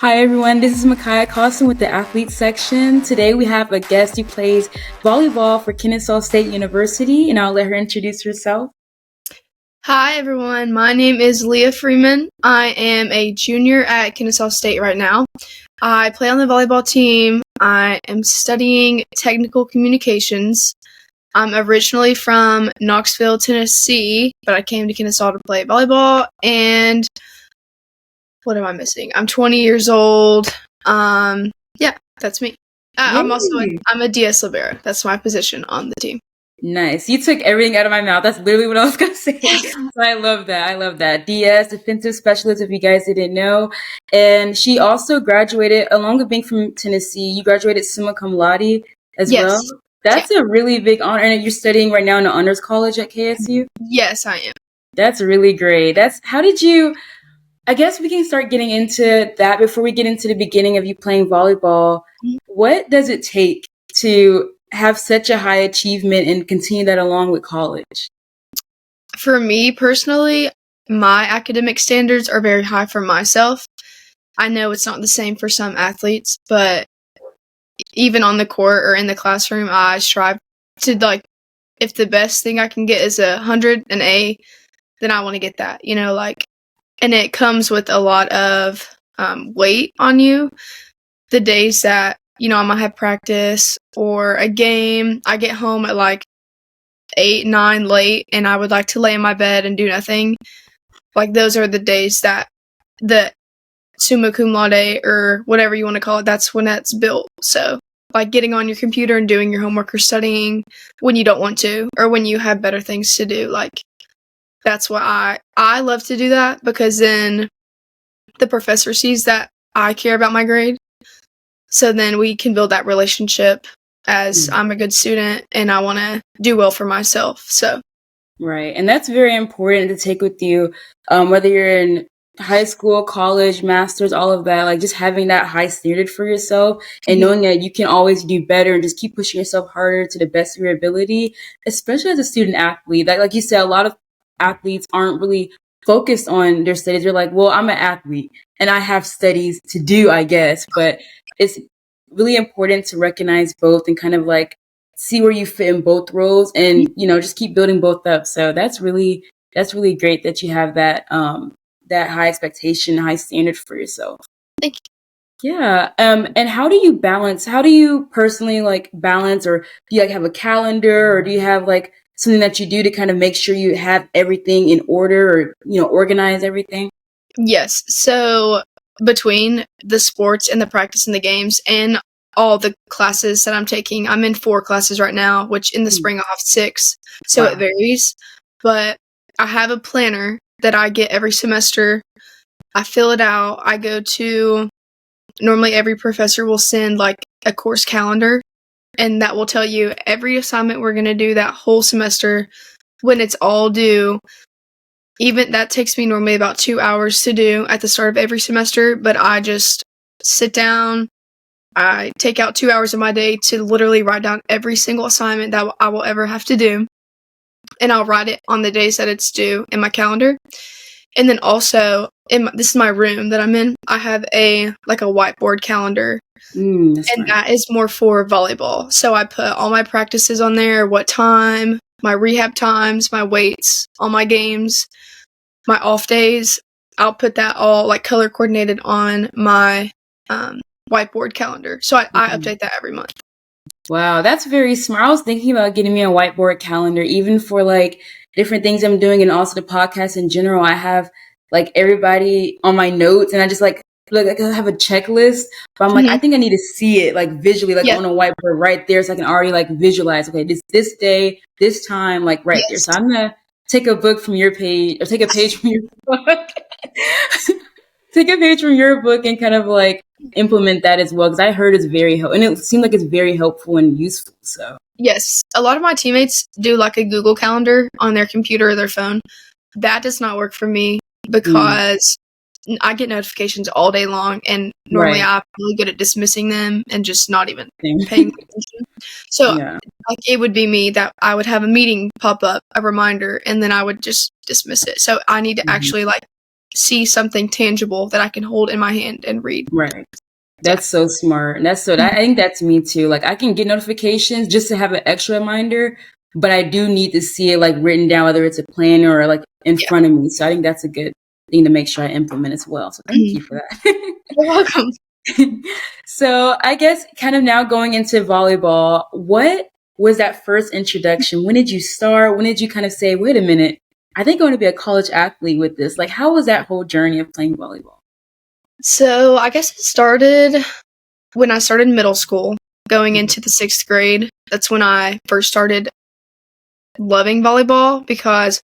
Hi everyone, this is Micaiah Costin with the athlete section. Today we have a guest who plays volleyball for Kennesaw State University, and I'll let her introduce herself. Hi everyone, my name is Leah Freeman. I am a junior at Kennesaw State right now. I play on the volleyball team. I am studying technical communications. I'm originally from Knoxville, Tennessee, but I came to Kennesaw to play volleyball. And what am I missing? I'm 20 years old. Yeah, that's me. I'm a DS libero. That's my position on the team. Nice. You took everything out of my mouth. That's literally what I was going to say. So I love that. DS, defensive specialist, if you guys didn't know. And she also graduated, along with being from Tennessee, you graduated summa cum laude as Yes. well. That's a really big honor. And you're studying right now in an honors college at KSU? Yes, I am. That's really great. I guess we can start getting into that before we get into the beginning of you playing volleyball. What does it take to have such a high achievement and continue that along with college? For me personally, my academic standards are very high for myself. I know it's not the same for some athletes, but even on the court or in the classroom, I strive to, if the best thing I can get is 100, an A, then I want to get that, and it comes with a lot of weight on you. The days that, I might have practice or a game, I get home at 8, 9 late, and I would like to lay in my bed and do nothing. Those are the days that the summa cum laude, or whatever you want to call it, that's when that's built. So, getting on your computer and doing your homework or studying when you don't want to, or when you have better things to do, that's why I love to do that, because then the professor sees that I care about my grade. So then we can build that relationship as I'm a good student and I want to do well for myself. So. Right. And that's very important to take with you, whether you're in high school, college, masters, all of that, just having that high standard for yourself and knowing that you can always do better and just keep pushing yourself harder to the best of your ability, especially as a student athlete. Like you said, a lot of athletes aren't really focused on their studies. They're like, well, I'm an athlete and I have studies to do, I guess. But it's really important to recognize both and kind of see where you fit in both roles and, just keep building both up. So that's really great that you have that, that high expectation, high standard for yourself. Thank you. Yeah. And how do you personally balance, or do you have a calendar, or do you have something that you do to kind of make sure you have everything in order, or, organize everything? Yes. So between the sports and the practice and the games and all the classes that I'm taking, I'm in 4 classes right now, which in the spring I'll have 6. So It varies. But I have a planner that I get every semester. I fill it out. I go to, normally every professor will send a course calendar, and that will tell you every assignment we're going to do that whole semester, when it's all due. Even that takes me normally about 2 hours to do at the start of every semester, but I just sit down. I take out 2 hours of my day to literally write down every single assignment that I will ever have to do. And I'll write it on the days that it's due in my calendar. And then also, this is my room that I'm in, I have a whiteboard calendar. And that is more for volleyball. So I put all my practices on there, what time, my rehab times, my weights, all my games, my off days. I'll put that all color coordinated on my whiteboard calendar. So I update that every month. Wow, that's very smart. I was thinking about getting me a whiteboard calendar, even for different things I'm doing, and also the podcast in general. I have everybody on my notes, and I just I have a checklist, but I'm I think I need to see it visually, on a whiteboard right there, so I can already visualize. Okay, this day, this time, right there. So I'm gonna take a book from your page, or take a page from your book, take a page from your book, and kind of implement that as well, because I heard it's very helpful, and it seemed like it's very helpful and useful. So yes, a lot of my teammates do a Google Calendar on their computer or their phone. That does not work for me, because I get notifications all day long, and normally I'm really good at dismissing them and just not even paying attention. So it would be me that I would have a meeting pop up, a reminder, and then I would just dismiss it. So I need to actually see something tangible that I can hold in my hand and read. Right. That's so smart. And I think that's me too. Like I can get notifications just to have an extra reminder, but I do need to see it like written down, whether it's a planner or like in front of me. So I think that's a good thing to make sure I implement as well. So thank you for that. You're welcome. So I guess kind of now going into volleyball, what was that first introduction? When did you start? When did you kind of say, wait a minute, I think I want to be a college athlete with this? Like, how was that whole journey of playing volleyball? So I guess it started when I started middle school, going into the 6th grade. That's when I first started loving volleyball because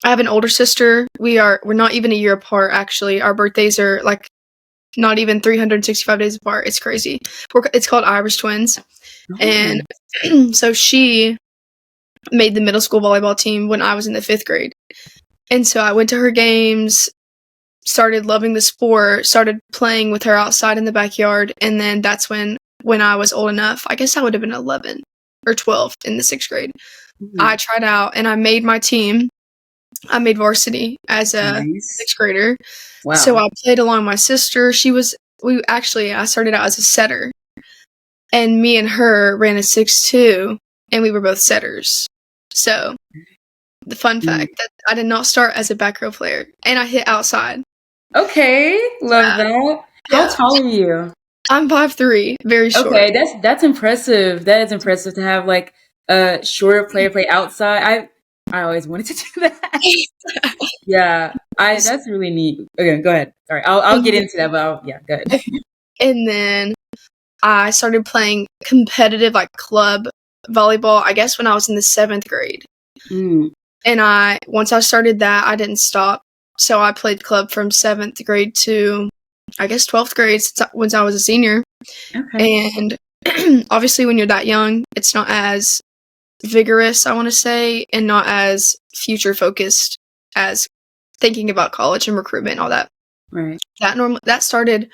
I have an older sister. We're not even a year apart, actually. Our birthdays are like not even 365 days apart. It's crazy. It's called Irish Twins. Oh. And so she made the middle school volleyball team when I was in the 5th grade. And so I went to her games, started loving the sport, started playing with her outside in the backyard. And then that's when I was old enough, I guess I would have been 11 or 12 in the 6th grade. Mm-hmm. I tried out and I made my team. I made varsity as a 6th grader. Wow. So I played along my sister. I started out as a setter. And me and her ran a 6-2, and we were both setters. So, the fun fact that I did not start as a back row player, and I hit outside. Okay, love that. How tall are you? I'm 5'3", very short. Okay, that's impressive. That is impressive to have like a shorter player play outside. I always wanted to do that. Yeah, that's really neat. Okay, go ahead. Sorry, I'll get into that, but go ahead. And then I started playing competitive, like club volleyball, I guess when I was in the 7th grade. Mm. And once I started that, I didn't stop. So I played club from 7th grade to, I guess, 12th grade once I was a senior. Okay. And obviously when you're that young, it's not as vigorous, I want to say, and not as future focused as thinking about college and recruitment and all that. Right. That started,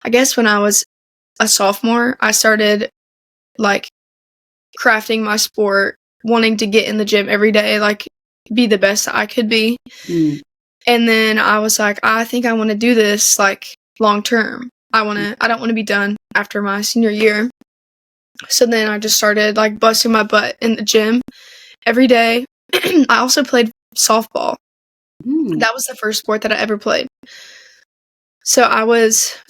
I guess, when I was a sophomore. I started like crafting my sport, wanting to get in the gym every day, like be the best I could be. Mm. And then I was like, I think I want to do this like long term. I don't want to be done after my senior year. So then I just started like busting my butt in the gym every day. I also played softball. Mm. That was the first sport that I ever played. So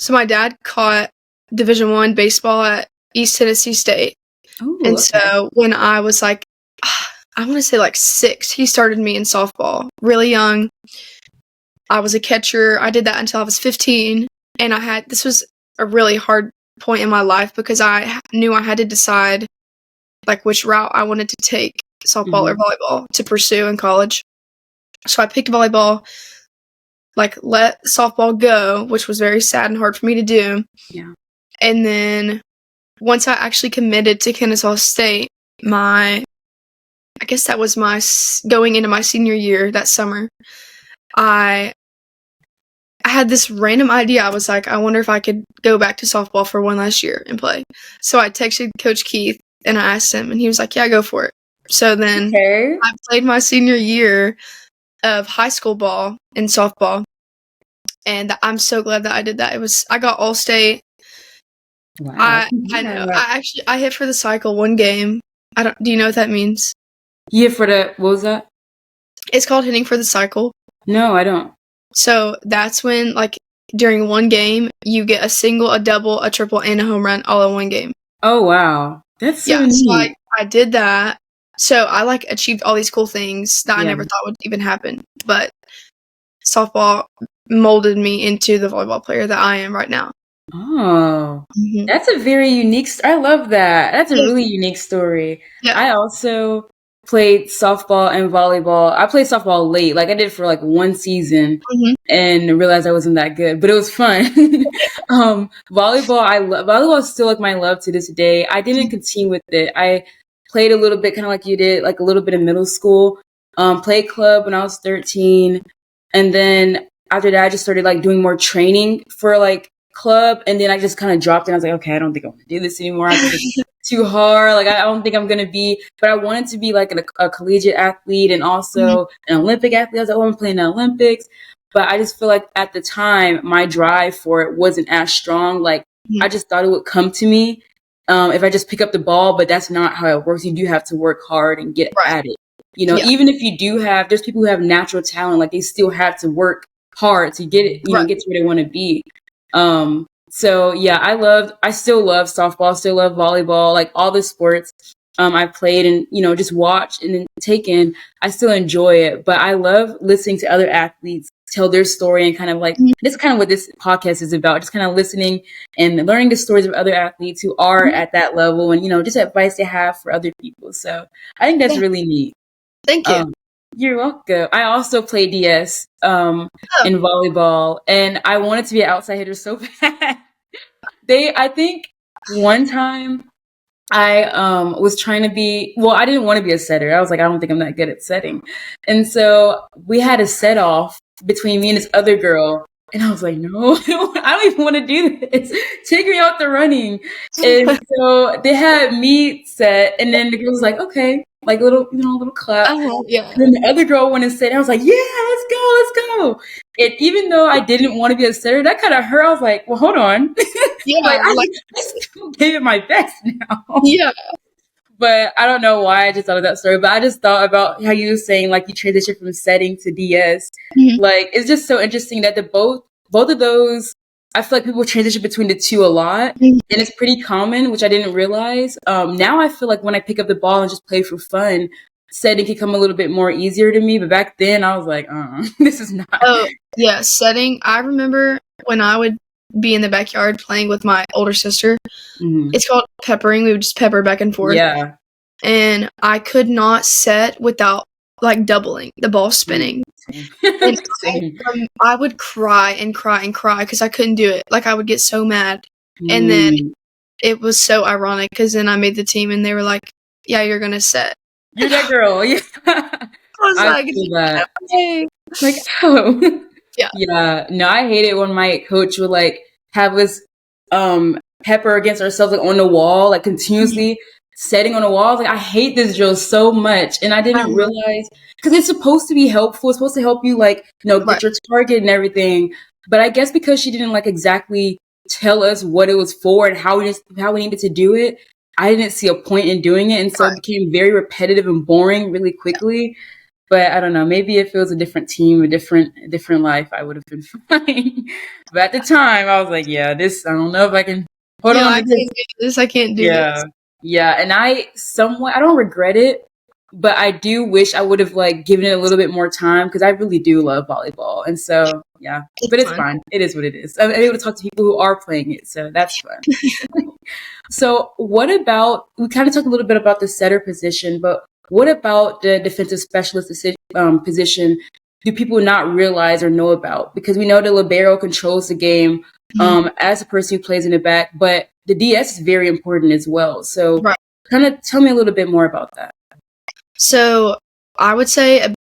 my dad caught Division I baseball at East Tennessee State. Ooh, and so when I was like, I want to say like 6, he started me in softball really young. I was a catcher. I did that until I was 15. And this was a really hard point in my life because I knew I had to decide like which route I wanted to take, softball or volleyball, to pursue in college. So I picked volleyball, like let softball go, which was very sad and hard for me to do. Yeah. And then once I actually committed to Kennesaw State, I guess that was my going into my senior year that summer, I had this random idea. I was like, I wonder if I could go back to softball for one last year and play. So I texted Coach Keith and I asked him, and he was like, yeah, go for it. So then I played my senior year of high school ball in softball. And I'm so glad that I did that. I got All-State. Wow. I know. I hit for the cycle one game. Do you know what that means? Yeah, what was that? It's called hitting for the cycle. No, I don't. So that's when, like, during one game, you get a single, a double, a triple, and a home run all in one game. Oh, wow. That's so neat. So I did that. So I, like, achieved all these cool things that I never thought would even happen. But softball molded me into the volleyball player that I am right now. Oh, that's a very unique. I love that. That's a really unique story. Yeah. I also played softball and volleyball. I played softball late. Like I did for like one season and realized I wasn't that good, but it was fun. Volleyball is still like my love to this day. I didn't continue with it. I played a little bit kind of like you did, like a little bit in middle school. Played club when I was 13. And then after that, I just started like doing more training for like club. And then I just kind of dropped it. I was like, okay, I don't think I want to do this anymore. I think it's too hard. Like, I don't think I'm going to be, but I wanted to be like a collegiate athlete and also an Olympic athlete. I was like, oh, I'm playing the Olympics. But I just feel like at the time, my drive for it wasn't as strong. Like, I just thought it would come to me if I just pick up the ball, but that's not how it works. You do have to work hard and get at it. You know, even if you do there's people who have natural talent, like they still have to work hard to get it, you know, get to where they want to be. So yeah, I still love softball, still love volleyball, like all the sports I've played and, you know, just watched and then taken. I still enjoy it, but I love listening to other athletes tell their story and kind of like, this is kind of what this podcast is about, just kind of listening and learning the stories of other athletes who are at that level and, you know, just advice they have for other people. So I think that's really neat. Thank you. You're welcome. I also play DS in volleyball, and I wanted to be an outside hitter so bad. I think one time I was trying to be, well, I didn't want to be a setter. I was like, I don't think I'm that good at setting. And so we had a set off between me and this other girl. And I was like, no, I don't even want to do this. Take me out the running. And so they had me set, and then the girl was like, okay, like a little clap. And then the other girl went and said, I was like, yeah, let's go. And even though I didn't want to be a setter, that kind of hurt. I was like, well, hold on. I still gave it my best now. Yeah. But I don't know why I just thought of that story. But I just thought about how you were saying, like, you transition from setting to DS. Like, it's just so interesting that both of those, I feel like people transition between the two a lot. And it's pretty common, which I didn't realize. Now I feel like when I pick up the ball and just play for fun, setting can come a little bit more easier to me. But back then I was like, this is not. Oh, yeah, setting. I remember when I would be in the backyard playing with my older sister. It's called peppering. We would just pepper back and forth. Yeah. And I could not set without like doubling the ball spinning. And I would cry and cry and cry because I couldn't do it. Like I would get so mad. And then it was so ironic because then I made the team and they were like, yeah, you're going to set. You're that girl. Yeah. I was like, that. Okay. Like, oh. Yeah. No, I hate it when my coach would like have us pepper against ourselves like on the wall, like continuously setting on the wall. Like I hate this drill so much. And I didn't realize because it's supposed to be helpful. It's supposed to help you like, you know, get your target and everything. But I guess because she didn't like exactly tell us what it was for and how we needed to do it, I didn't see a point in doing it. And so it became very repetitive and boring really quickly. But I don't know, maybe if it was a different team, a different life, I would have been fine. But at the time, I was like, yeah, I don't know if I can hold on. I can't do this. I can't do this. Yeah. And I don't regret it, but I do wish I would have like given it a little bit more time because I really do love volleyball. And so, yeah, but it's fine. It is what it is. I'm able to talk to people who are playing it. So that's fun. So what about, we kind of talked a little bit about the setter position, but what about the defensive specialist position do people not realize or know about? Because we know the libero controls the game as a person who plays in the back, but the DS is very important as well. So kind of tell me a little bit more about that. So I would say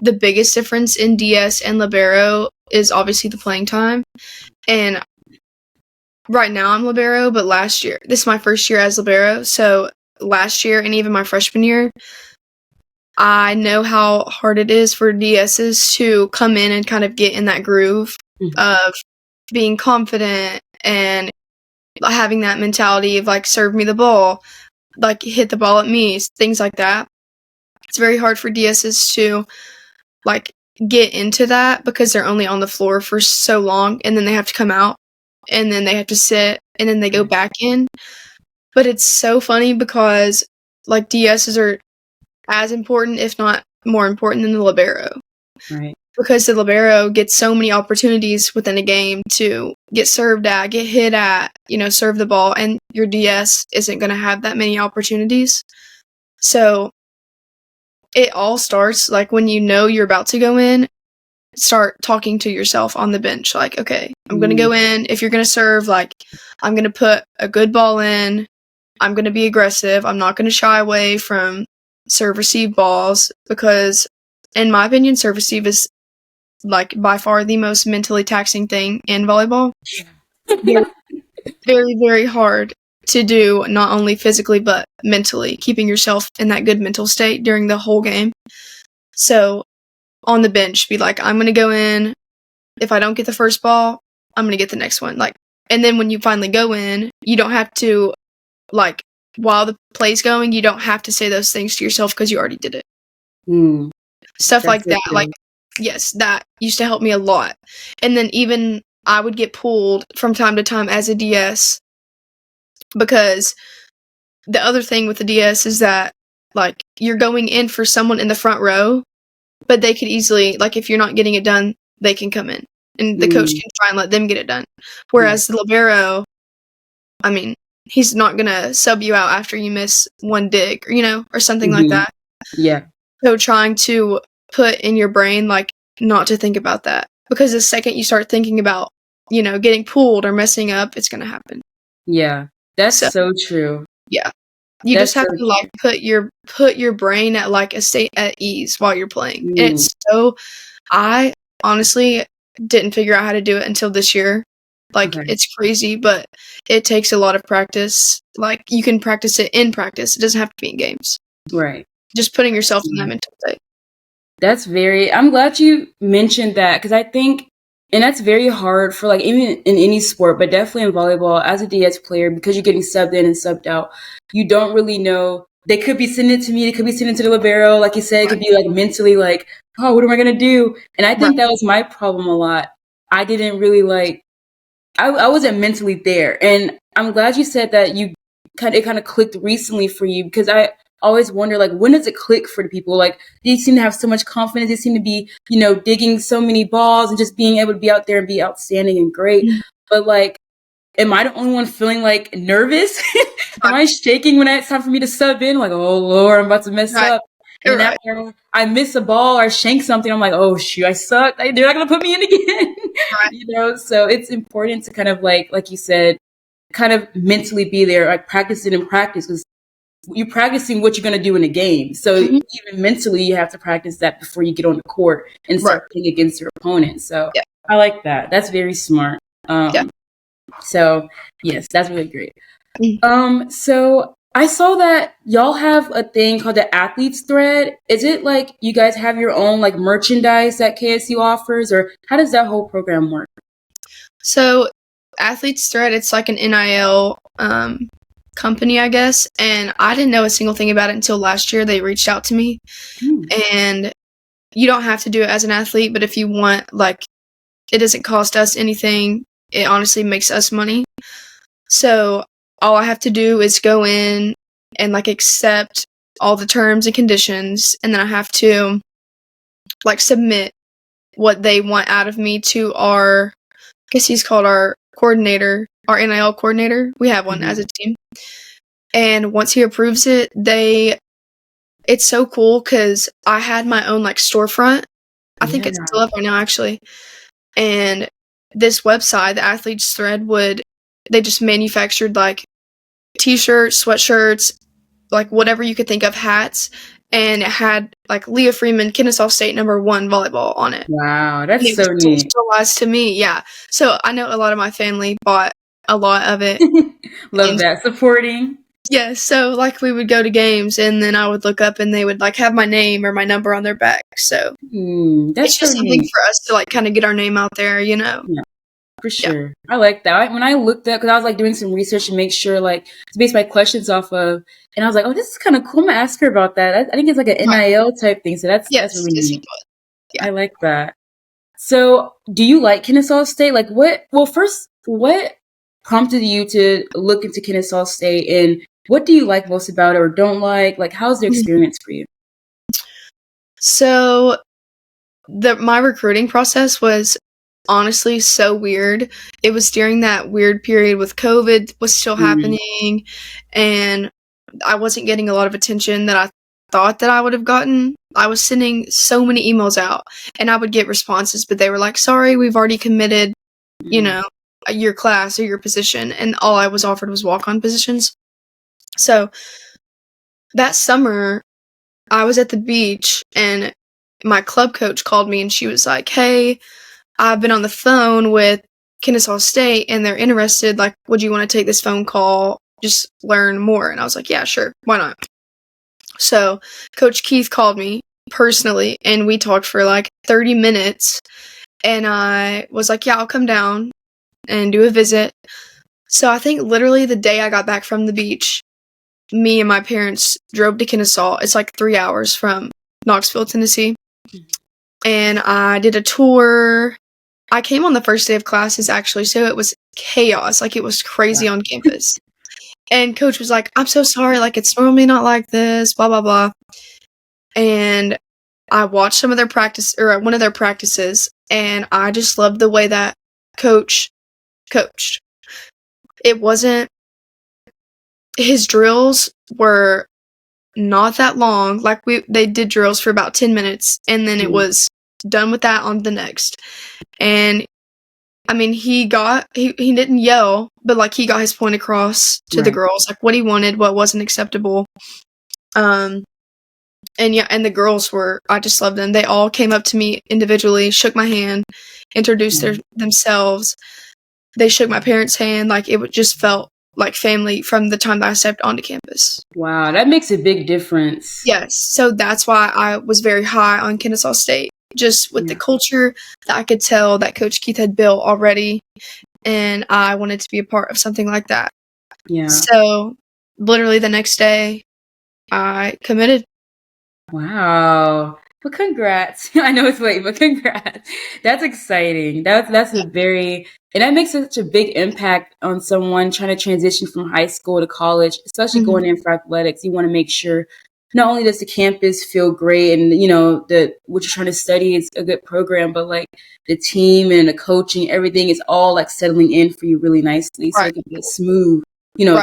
the biggest difference in DS and libero is obviously the playing time. And right now I'm libero, but last year, this is my first year as libero. So last year and even my freshman year, I know how hard it is for DSs to come in and kind of get in that groove of being confident and having that mentality of like, serve me the ball, like hit the ball at me, things like that. It's very hard for DSs to like get into that because they're only on the floor for so long and then they have to come out and then they have to sit and then they go back in. But it's so funny because like DSs are as important, if not more important than the libero. Right. Because the libero gets so many opportunities within a game to get served at, get hit at, you know, serve the ball, and your DS isn't going to have that many opportunities. So it all starts like when you know you're about to go in, start talking to yourself on the bench. Like, okay, I'm going to go in. If you're going to serve, like, I'm going to put a good ball in. I'm going to be aggressive. I'm not going to shy away from serve-receive balls because, in my opinion, serve-receive is, like, by far the most mentally taxing thing in volleyball. Very, very, very hard to do, not only physically, but mentally, keeping yourself in that good mental state during the whole game. So, on the bench, be like, I'm going to go in, if I don't get the first ball, I'm going to get the next one. Like, and then when you finally go in, you don't have to, like, while the play's going, you don't have to say those things to yourself because you already did it. Stuff like that. Like, yes, that used to help me a lot. And then even I would get pulled from time to time as a DS, because the other thing with the DS is that, like, you're going in for someone in the front row, but they could easily, like, if you're not getting it done, they can come in, and the coach can try and let them get it done. Whereas the libero, I mean, he's not going to sub you out after you miss one dig, or something like that. Yeah. So trying to put in your brain, like, not to think about that. Because the second you start thinking about, getting pulled or messing up, it's going to happen. Yeah. That's so true. Yeah. You just have to, like, put your brain at, like, a state at ease while you're playing. And I honestly didn't figure out how to do it until this year. Like, it's crazy, but it takes a lot of practice. Like, you can practice it in practice. It doesn't have to be in games. Right. Just putting yourself in that mental state. I'm glad you mentioned that, because I think, and that's very hard for, like, even in any sport, but definitely in volleyball, as a DS player, because you're getting subbed in and subbed out, you don't really know. They could be sending it to me, they could be sending it to the libero, like you said, it could be, like, mentally, like, oh, what am I going to do? And I think that was my problem a lot. I didn't really, like, I wasn't mentally there. And I'm glad you said that it kind of clicked recently for you, because I always wonder, like, when does it click for the people? Like, they seem to have so much confidence. They seem to be, digging so many balls and just being able to be out there and be outstanding and great. But, like, am I the only one feeling, like, nervous? Am I shaking when it's time for me to sub in? Like, oh, Lord, I'm about to mess up. And after I miss a ball or shank something, I'm like, oh, shoot, I sucked. They're not going to put me in again. So it's important to kind of, like you said, kind of mentally be there, like, practice it in practice, because you're practicing what you're going to do in a game. So even mentally, you have to practice that before you get on the court and start playing against your opponent. So I like that. That's very smart. So yes, that's really great. So I saw that y'all have a thing called the Athletes Thread. Is it like you guys have your own, like, merchandise that KSU offers, or how does that whole program work? So Athletes Thread, it's like an NIL company, I guess, and I didn't know a single thing about it until last year. They reached out to me, and you don't have to do it as an athlete, but if you want, like, it doesn't cost us anything. It honestly makes us money. So all I have to do is go in and, like, accept all the terms and conditions, and then I have to, like, submit what they want out of me to I guess he's called our coordinator, our NIL coordinator. We have one as a team. And once he approves it, it's so cool because I had my own, like, storefront. I think it's still up right now, actually. And this website, the Athletes Thread, they just manufactured, like, t-shirts, sweatshirts, like, whatever you could think of, hats. And it had, like, Leah Freeman, Kennesaw State #1 volleyball on it. Wow, that's so neat. Personalized to me, yeah. So I know a lot of my family bought a lot of it. Love that, supporting. Yeah, so, like, we would go to games, and then I would look up, and they would, like, have my name or my number on their back. So that's it's just something for us to, like, kind of get our name out there, Yeah, for sure. Yeah. I like that. When I looked up, because I was, like, doing some research to make sure, like, to base my questions off of, and I was like, oh, this is kind of cool. I'm going to ask her about that. I think it's like an NIL type thing, so that's really neat. I like that. So do you like Kennesaw State? Like, what prompted you to look into Kennesaw State, and what do you like most about it or don't like? Like, how's the experience for you? So my recruiting process was honestly so weird. It was during that weird period with COVID was still happening, and I wasn't getting a lot of attention that I thought that I would have gotten. I was sending so many emails out, and I would get responses, but they were like, sorry, we've already committed, your class or your position, and all I was offered was walk-on positions. So that summer, I was at the beach, and my club coach called me, and she was like, hey, I've been on the phone with Kennesaw State, and they're interested. Like, would you want to take this phone call, just learn more? And I was like, yeah, sure. Why not? So Coach Keith called me personally, and we talked for like 30 minutes. And I was like, yeah, I'll come down and do a visit. So I think literally the day I got back from the beach, me and my parents drove to Kennesaw. It's like 3 hours from Knoxville, Tennessee. And I did a tour. I came on the first day of classes, actually, so it was chaos. Like, it was crazy on campus. And coach was like, I'm so sorry. Like, it's normally not like this, blah, blah, blah. And I watched some of their practice, or one of their practices, and I just loved the way that coach coached. It wasn't, his drills were not that long. Like, they did drills for about 10 minutes, and then it was done with that on the next. And I mean, he didn't yell, but like, he got his point across to the girls, like what he wanted, what wasn't acceptable. And yeah, and the girls I just loved them. They all came up to me individually, shook my hand, introduced themselves. They shook my parents' hand. Like, it just felt like family from the time that I stepped onto campus. Wow, that makes a big difference. Yes, so that's why I was very high on Kennesaw State, just with the culture that I could tell that Coach Keith had built already, and I wanted to be a part of something like that. Yeah. So, literally the next day, I committed. Wow. Well, congrats. I know it's late, but congrats. That's exciting. That's a very, and that makes such a big impact on someone trying to transition from high school to college, especially going in for athletics. You want to make sure not only does the campus feel great and, you know, what you're trying to study is a good program, but like the team and the coaching, everything is all like settling in for you really nicely. So it can be a smooth,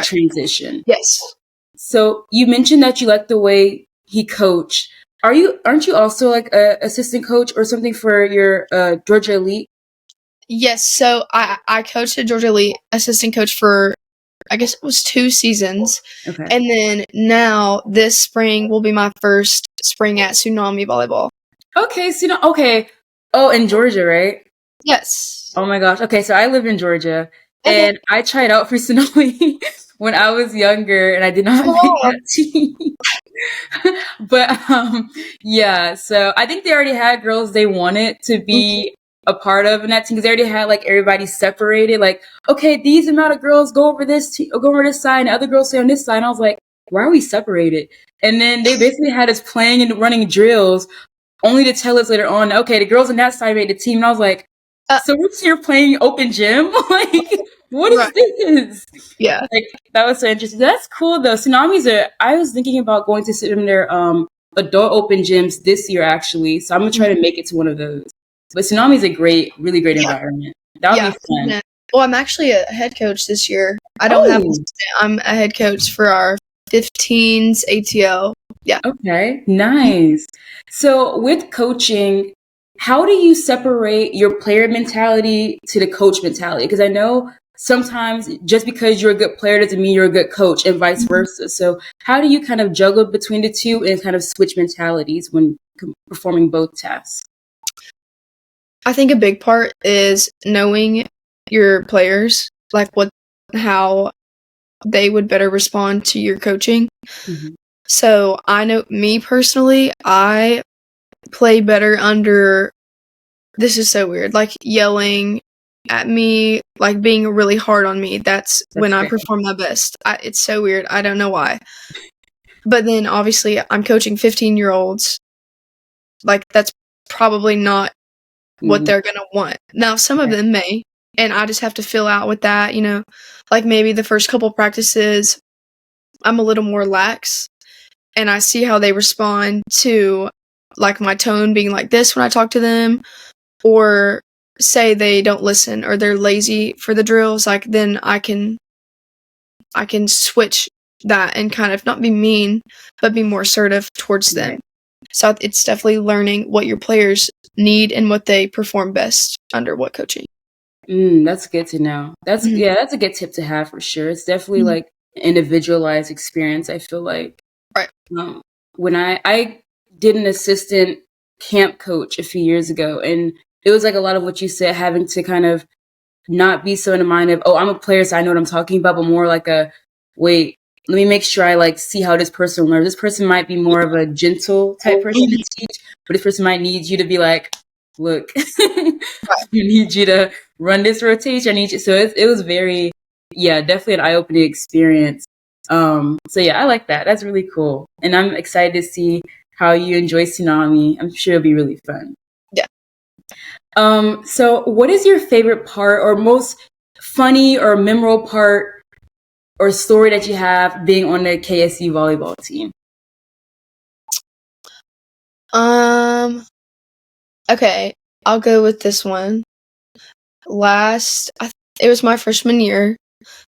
transition. Yes. So you mentioned that you like the way he coached. Aren't you also like a assistant coach or something for your Georgia Elite? Yes. So I coached at Georgia Elite, assistant coach for, I guess it was 2 seasons. Okay. And then now this spring will be my first spring at Tsunami Volleyball. Okay. So okay. Oh, in Georgia, right? Yes. Oh my gosh. Okay. So I live in Georgia and I tried out for Tsunami when I was younger and I did not make that team. But yeah, so I think they already had girls they wanted to be a part of in that team because they already had like everybody separated. Like, okay, these amount of girls go over this side, and other girls stay on this side. And I was like, why are we separated? And then they basically had us playing and running drills, only to tell us later on, okay, the girls on that side made the team. And I was like, so we're here playing open gym? Like, what is this? Yeah. Like, that was so interesting. That's cool, though. I was thinking about going to some of their adult open gyms this year, actually. So I'm going to try to make it to one of those. But Tsunami's a really great environment. That would be fun. Yeah. Well, I'm actually a head coach this year. I don't have I'm a head coach for our 15s ATL. Yeah. Okay, nice. So with coaching, how do you separate your player mentality to the coach mentality? Because I know sometimes just because you're a good player doesn't mean you're a good coach and vice versa. So how do you kind of juggle between the two and kind of switch mentalities when performing both tasks? I think a big part is knowing your players, like how they would better respond to your coaching. So I know me personally, I play better under, this is so weird, like yelling at me, like being really hard on me. That's when I perform my best. It's so weird. I don't know why. But then obviously I'm coaching 15-year-olds. Like, that's probably not what they're going to want. Now, some of them may, and I just have to fill out with that, like maybe the first couple practices, I'm a little more lax, and I see how they respond to, like, my tone being like this when I talk to them, or say they don't listen or they're lazy for the drills, like, then I can switch that and kind of not be mean, but be more assertive towards them. So it's definitely learning what your players need and what they perform best under what coaching. That's good to know. That's a good tip to have for sure. It's definitely like an individualized experience, I feel like. Right. When I did an assistant camp coach a few years ago, and it was like a lot of what you said, having to kind of not be so in the mind of, oh, I'm a player, so I know what I'm talking about, but more like wait, let me make sure I like see how this person learns. This person might be more of a gentle type person to teach, but this person might need you to be like, look, I need you to run this rotation. I need you. So it was very, definitely an eye-opening experience. So yeah, I like that. That's really cool. And I'm excited to see how you enjoy Tsunami. I'm sure it'll be really fun. Yeah. So what is your favorite part or most funny or memorable part or story that you have being on the KSU volleyball team? Okay, I'll go with this one. It was my freshman year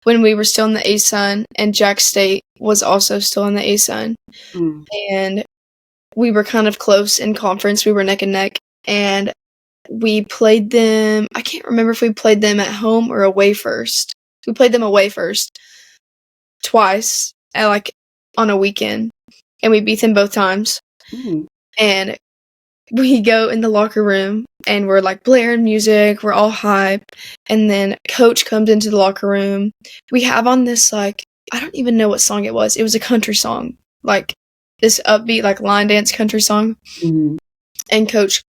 when we were still in the ASUN, and Jack State was also still in the ASUN. And we were kind of close in conference. We were neck and neck, and we played them. I can't remember if we played them at home or away first. We played them away first twice, on a weekend, and we beat them both times. And we go in the locker room, and we're like blaring music. We're all hype, and then coach comes into the locker room. We have on this I don't even know what song it was. It was a country song, like this upbeat line dance country song. And coach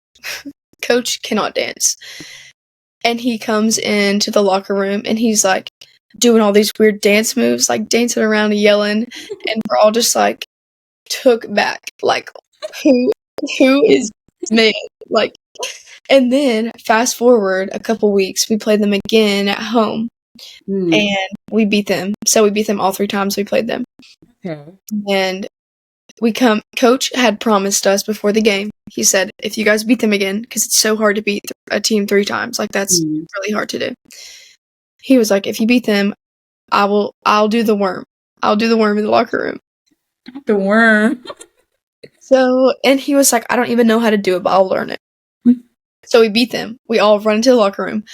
cannot dance, and he comes into the locker room, and he's doing all these weird dance moves, dancing around and yelling, and we're all just took back, who is this man? And then fast forward a couple weeks, we played them again at home, and we beat them. So we beat them all 3 times we played them. Okay. And coach had promised us before the game, he said, if you guys beat them again, because it's so hard to beat a team 3 times, that's really hard to do. He was like, if you beat them, I'll do the worm. I'll do the worm in the locker room. The worm. So, and he was like, I don't even know how to do it, but I'll learn it. So we beat them. We all run into the locker room.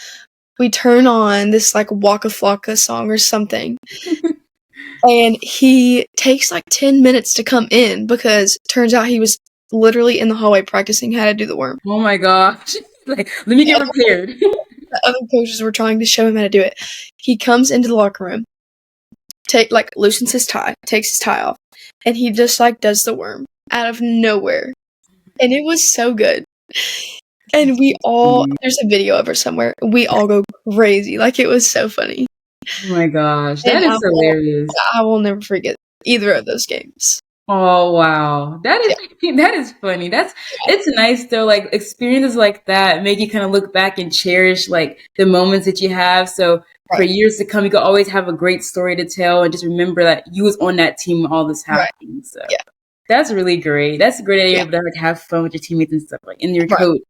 We turn on this Waka Flocka song or something. And he takes 10 minutes to come in because turns out he was literally in the hallway practicing how to do the worm. Oh my gosh. Let me get prepared. The other coaches were trying to show him how to do it. He comes into the locker room, loosens his tie, takes his tie off, and he just does the worm out of nowhere. And it was so good. And there's a video of her somewhere. We all go crazy. It was so funny. Oh my gosh. That is hilarious. I will never forget either of those games. Oh wow. That is funny. It's nice though, experiences like that make you kind of look back and cherish the moments that you have. So for years to come, you can always have a great story to tell and just remember that you was on that team when all this happened. So that's really great. That's great that you're able to have fun with your teammates and stuff and your coach.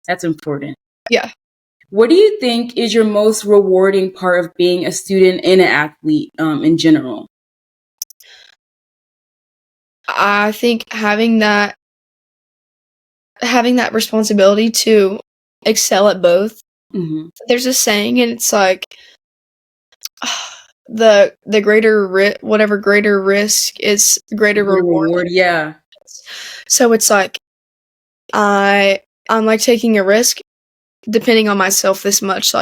That's important. Yeah. What do you think is your most rewarding part of being a student and an athlete in general? I think having that responsibility to excel at both. There's a saying, and it's the greater whatever greater risk is greater reward. Yeah. So it's I'm taking a risk depending on myself this much,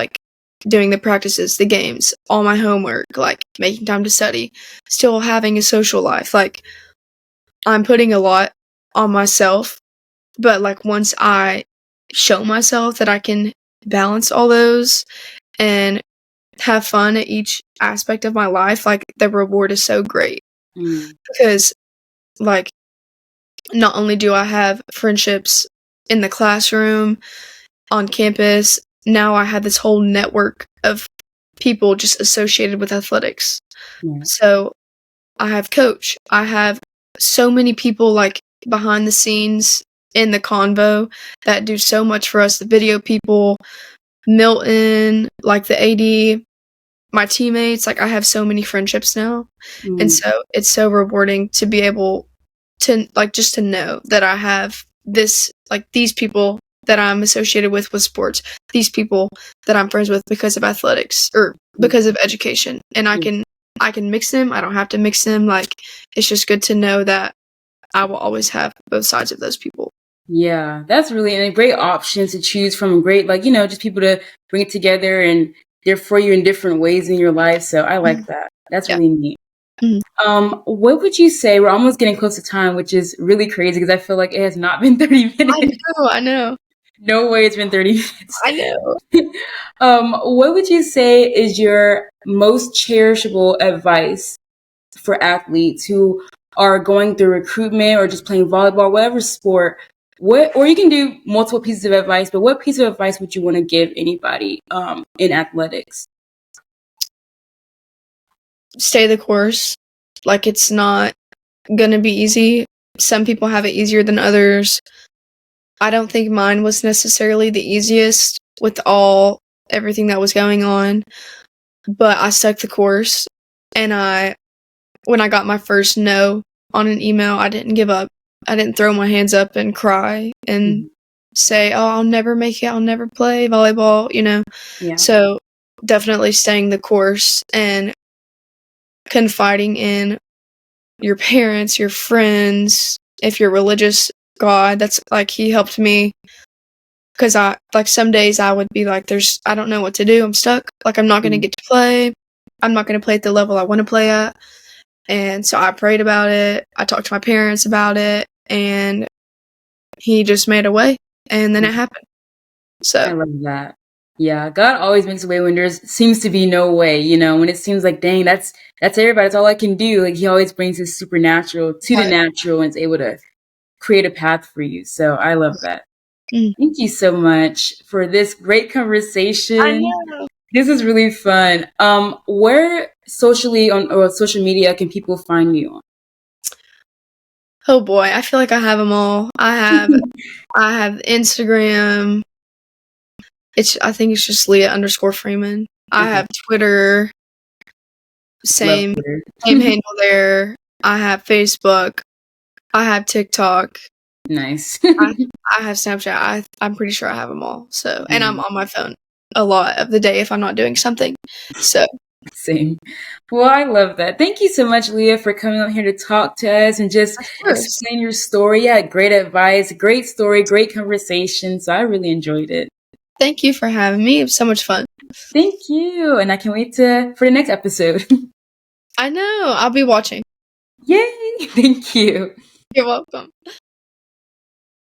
doing the practices, the games, all my homework, making time to study, still having a social life. I'm putting a lot on myself, but once I show myself that I can balance all those and have fun at each aspect of my life, the reward is so great. Because not only do I have friendships in the classroom, on campus, now I have this whole network of people just associated with athletics. So I have coach, I have so many people behind the scenes in the convo that do so much for us, the video people, Milton, the AD, my teammates, I have so many friendships now. And so it's so rewarding to be able to just to know that I have this these people that I'm associated with sports, these people that I'm friends with because of athletics or because of education, and I can mix them. I don't have to mix them. It's just good to know that I will always have both sides of those people. Yeah, that's really a great option to choose from. Great, just people to bring it together, and they're for you in different ways in your life. So I like that. That's really neat. What would you say? We're almost getting close to time, which is really crazy because I feel like it has not been 30 minutes. I know. No way it's been 30 minutes. I know. What would you say is your most cherishable advice for athletes who are going through recruitment or just playing volleyball, whatever sport? Or you can do multiple pieces of advice, but what piece of advice would you want to give anybody in athletics? Stay the course. Like, it's not gonna be easy. Some people have it easier than others. I don't think mine was necessarily the easiest with everything that was going on, but I stuck the course, and when I got my first no on an email, I didn't give up. I didn't throw my hands up and cry and say, "Oh, I'll never make it. I'll never play volleyball," Yeah. So definitely staying the course and confiding in your parents, your friends, if you're religious, God. That's like, he helped me, because some days I would be like, I don't know what to do. I'm stuck. Like, I'm not going to get to play. I'm not going to play at the level I want to play at. And so I prayed about it. I talked to my parents about it, and he just made a way, and then it happened. So I love that. Yeah, God always makes a way when there seems to be no way, when it seems like, dang, that's everybody, that's all I can do. Like, he always brings his supernatural to the natural and is able to create a path for you. So I love that. Thank you so much for this great conversation. I know. This is really fun. Where socially or social media can people find you on? Oh boy, I feel like I have them all. I have Instagram. I think it's just Leah _Freeman. I have Twitter. Same handle there. I have Facebook. I have TikTok. Nice. I have Snapchat. I'm pretty sure I have them all. So, and I'm on my phone a lot of the day if I'm not doing something. So same. Well, I love that. Thank you so much, Leah, for coming on here to talk to us and just explain your story. Yeah, great advice, great story, great conversation. So I really enjoyed it. Thank you for having me. It was so much fun. Thank you. And I can't wait for the next episode. I know. I'll be watching. Yay. Thank you. You're welcome.